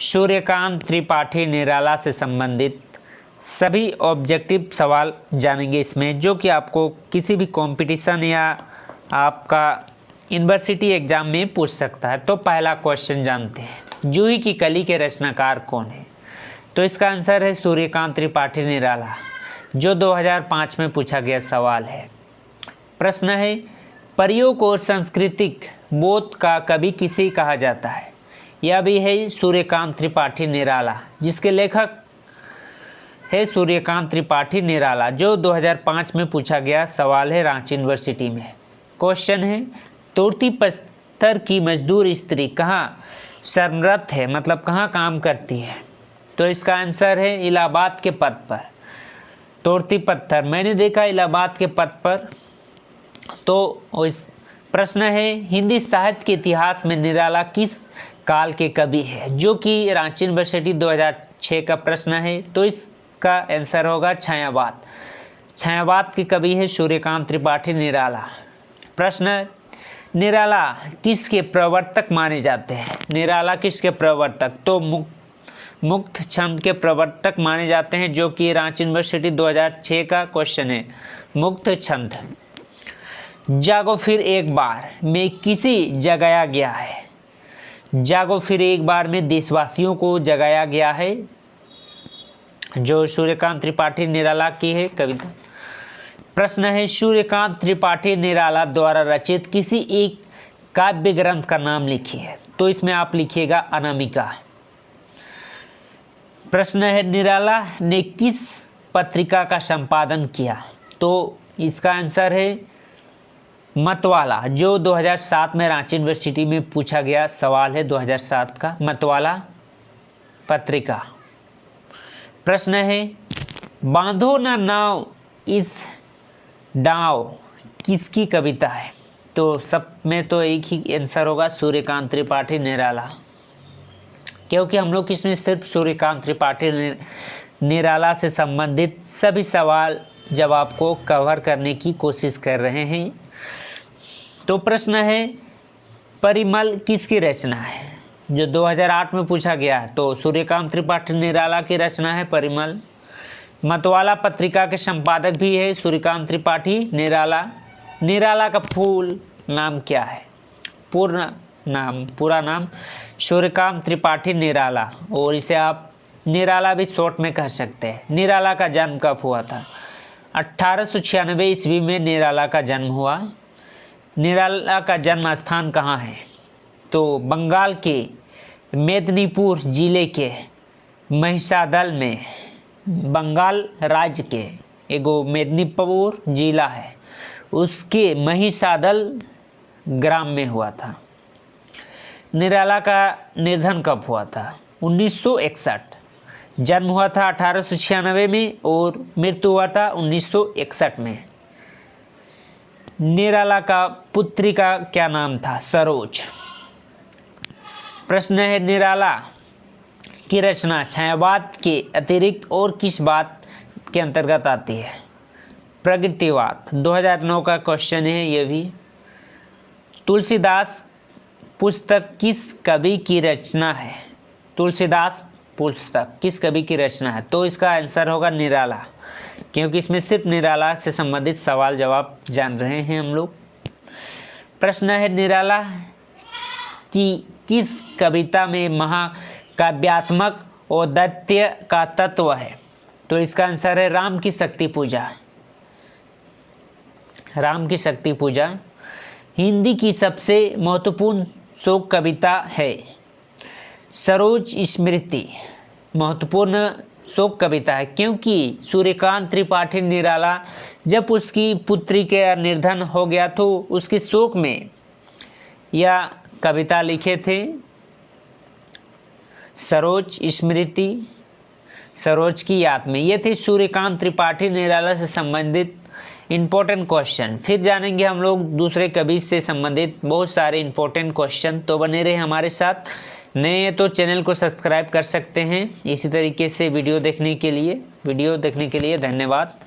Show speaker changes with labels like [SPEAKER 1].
[SPEAKER 1] सूर्यकांत त्रिपाठी निराला से संबंधित सभी ऑब्जेक्टिव सवाल जानेंगे इसमें, जो कि आपको किसी भी कंपटीशन या आपका यूनिवर्सिटी एग्जाम में पूछ सकता है। तो पहला क्वेश्चन जानते हैं, जूही की कली के रचनाकार कौन है? तो इसका आंसर है सूर्यकांत त्रिपाठी निराला, जो 2005 में पूछा गया सवाल है। प्रश्न है, प्रयोग और सांस्कृतिक बोध का कवि किसे कहा जाता है? यह भी है सूर्यकांत त्रिपाठी निराला, जिसके लेखक है सूर्यकांत त्रिपाठी निराला, जो 2005 में पूछा गया सवाल है रांची यूनिवर्सिटी में। क्वेश्चन है, तोड़ती पत्थर की मजदूर स्त्री कहाँ श्रमरत है, मतलब कहाँ काम करती है? तो इसका आंसर है इलाहाबाद के पथ पर। तोड़ती पत्थर मैंने देखा इलाहाबाद के पथ पर। तो इस प्रश्न है, हिंदी साहित्य के इतिहास में निराला किस काल के कवि है? जो कि रांची यूनिवर्सिटी 2006 का प्रश्न है। तो इसका आंसर होगा छायावाद। छायावाद के कवि है सूर्यकांत त्रिपाठी निराला। प्रश्न, निराला किसके प्रवर्तक माने जाते हैं? निराला किसके प्रवर्तक? तो मुक्त छंद के प्रवर्तक माने जाते हैं, जो कि रांची यूनिवर्सिटी 2006 का क्वेश्चन है। मुक्त छंद। जागो फिर एक बार में किसे जगाया गया है? जागो फिर एक बार में देशवासियों को जगाया गया है, जो सूर्यकांत त्रिपाठी निराला की है कविता। प्रश्न है, सूर्यकांत त्रिपाठी निराला द्वारा रचित किसी एक काव्य ग्रंथ का नाम लिखिए। तो इसमें आप लिखिएगा अनामिका। प्रश्न है, निराला ने किस पत्रिका का संपादन किया? तो इसका आंसर है मतवाला, जो 2007 में रांची यूनिवर्सिटी में पूछा गया सवाल है 2007 का, मतवाला पत्रिका। प्रश्न है, बांधो न नाव इस डाव किसकी कविता है? तो सब में तो एक ही आंसर होगा सूर्यकांत त्रिपाठी निराला, क्योंकि हम लोग इसमें सिर्फ सूर्यकांत त्रिपाठी निराला से संबंधित सभी सवाल जवाब को कवर करने की कोशिश कर रहे हैं। तो प्रश्न है, परिमल किसकी रचना है? जो 2008 में पूछा गया है। तो सूर्यकांत त्रिपाठी निराला की रचना है परिमल। मतवाला पत्रिका के संपादक भी है सूर्यकांत त्रिपाठी निराला। निराला का फूल नाम क्या है? पूरा नाम सूर्यकांत त्रिपाठी निराला, और इसे आप निराला भी शॉर्ट में कह सकते हैं। निराला का जन्म कब हुआ था? 1896 ईस्वी में निराला का जन्म हुआ। निराला का जन्म स्थान कहाँ है? तो बंगाल के मेदिनीपुर जिले के महिषादल में, बंगाल राज्य के एगो मेदिनीपुर जिला है, उसके महिषादल ग्राम में हुआ था। निराला का निधन कब हुआ था? 1961। जन्म हुआ था 1896 में और मृत्यु हुआ था 1961 में। निराला का पुत्री का क्या नाम था? सरोज। प्रश्न है, निराला की रचना छायावाद के अतिरिक्त और किस बात के अंतर्गत आती है? प्रगतिवाद। 2009 का क्वेश्चन है ये भी। तुलसीदास पुस्तक किस कवि की रचना है? तुलसीदास पुस्तक किस कवि की रचना है? तो इसका आंसर होगा निराला, क्योंकि इसमें सिर्फ निराला से संबंधित सवाल जवाब जान रहे हैं हम लोग। प्रश्न है, निराला की किस कविता में महाकाव्यात्मक औदत्य का तत्व है? तो इसका आंसर है राम की शक्ति पूजा। राम की शक्ति पूजा हिंदी की सबसे महत्वपूर्ण शोक कविता है। सरोज स्मृति महत्वपूर्ण शोक कविता है, क्योंकि सूर्यकांत त्रिपाठी निराला जब उसकी पुत्री के निधन हो गया तो उसके शोक में यह कविता लिखे थे। सरोज स्मृति, सरोज की याद में। ये थे सूर्यकांत त्रिपाठी निराला से संबंधित इम्पोर्टेंट क्वेश्चन। फिर जानेंगे हम लोग दूसरे कवि से संबंधित बहुत सारे इम्पोर्टेंट क्वेश्चन। तो बने रहे हमारे साथ। नए हैं तो चैनल को सब्सक्राइब कर सकते हैं। इसी तरीके से वीडियो देखने के लिए धन्यवाद।